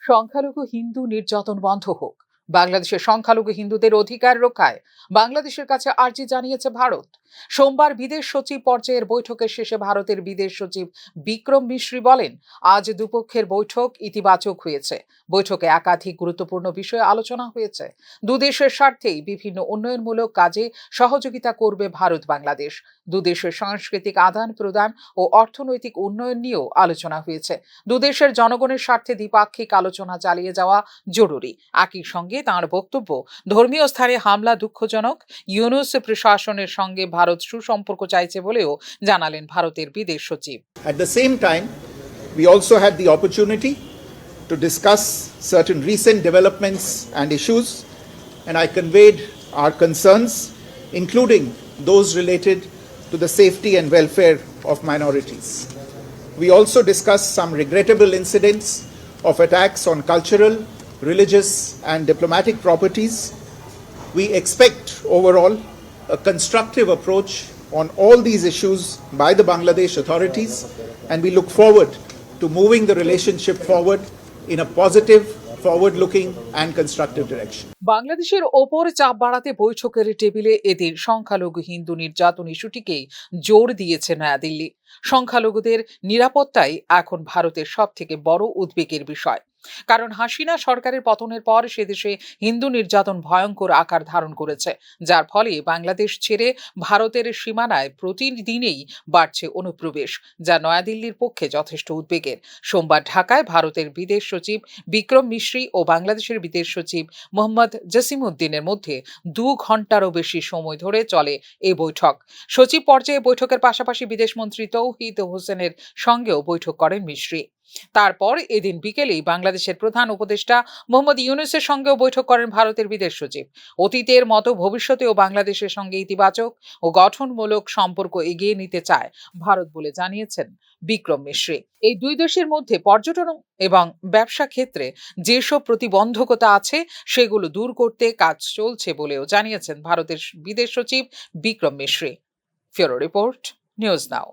সংখ্যালঘু হিন্দু নির্যাতন বন্ধ হোক। বাংলাদেশের সংখ্যালঘু হিন্দুদের অধিকার রক্ষায় বাংলাদেশের কাছে আর্জি জানিয়েছে ভারত। সোমবার বিদেশ সচিব পর্যায়ের বৈঠকের শেষে ভারতের বিদেশ সচিব বিক্রম মিশ্রি বলেন, আজ দুপক্ষের বৈঠক ইতিবাচক হয়েছে। বৈঠকে একাধিক গুরুত্বপূর্ণ বিষয়ে আলোচনা হয়েছে। দুদেশের স্বার্থেই বিভিন্ন উন্নয়নমূলক কাজে সহযোগিতা করবে ভারত বাংলাদেশ। দুদেশের সাংস্কৃতিক আদান প্রদান ও অর্থনৈতিক উন্নয়ন নিয়েও আলোচনা হয়েছে। দুদেশের জনগণের স্বার্থে দ্বিপাক্ষিক আলোচনা চালিয়ে যাওয়া জরুরি। একই সঙ্গে তাঁর বক্তব্য, ধর্মীয় স্থানে হামলা দুঃখজনক। ইউনূস প্রশাসনের সঙ্গে ভারত সুসম্পর্ক চাইছে বলেও জানালেন ভারতের বিদেশ সচিব। At the same time, we also had the opportunity to discuss certain recent developments and issues, and I conveyed our concerns, including those related to the safety and welfare of minorities. We also discussed some regrettable incidents of attacks on cultural, religious, and diplomatic properties. We expect overall a constructive approach on all these issues by the Bangladesh authorities, and we look forward to moving the relationship forward in a positive, forward-looking and constructive direction. বাংলাদেশের ওপর চাপ বাড়াতে বৈঠকের টেবিলে এদিন সংখ্যালঘু হিন্দু নির্যাতন ইস্যুটিকেই জোর দিয়েছে নয়াদিল্লি। সংখ্যালঘুদের নিরাপত্তাই এখন ভারতের সবথেকে বড় উদ্বেগের বিষয়। কারণ হাসিনা সরকারের পতনের পর সে দেশে হিন্দু নির্যাতন ভয়ঙ্কর আকার ধারণ করেছে, যার ফলে বাংলাদেশ ছেড়ে ভারতের সীমানায় প্রতিদিনেই বাড়ছে অনুপ্রবেশ, যা নয়াদিল্লির পক্ষে যথেষ্ট উদ্বেগের। সোমবার ঢাকায় ভারতের বিদেশ সচিব বিক্রম মিশ্রি ও বাংলাদেশের বিদেশ সচিব মোহাম্মদ জসিমউদ্দিনের মধ্যে 2 ঘন্টারও বেশি সময় ধরে চলে এই বৈঠক। সচিব পর্যায়ে বৈঠকের পাশাপাশি বিদেশমন্ত্রী তৌহিদ হোসেনের সঙ্গেও বৈঠক করেন মিশ্রি। তারপর এদিন বিকেলেই বাংলাদেশের প্রধান উপদেষ্টা মোহাম্মদ ইউনূসের সঙ্গেও বৈঠক করেন ভারতের বিদেশ সচিব। অতীতের মতো ভবিষ্যতেও বাংলাদেশের সঙ্গে ইতিবাচক ও গঠনমূলক সম্পর্ক এগিয়ে নিতে চায় ভারত বলে জানিয়েছেন বিক্রম মিশ্রি। এই দুই দেশের মধ্যে পর্যটন এবং ব্যবসা ক্ষেত্রে যেসব প্রতিবন্ধকতা আছে সেগুলো দূর করতে কাজ চলছে বলেও জানিয়েছেন ভারতের বিদেশ সচিব বিক্রম মিশ্রি। ফিউরো রিপোর্ট, নিউজ নাও।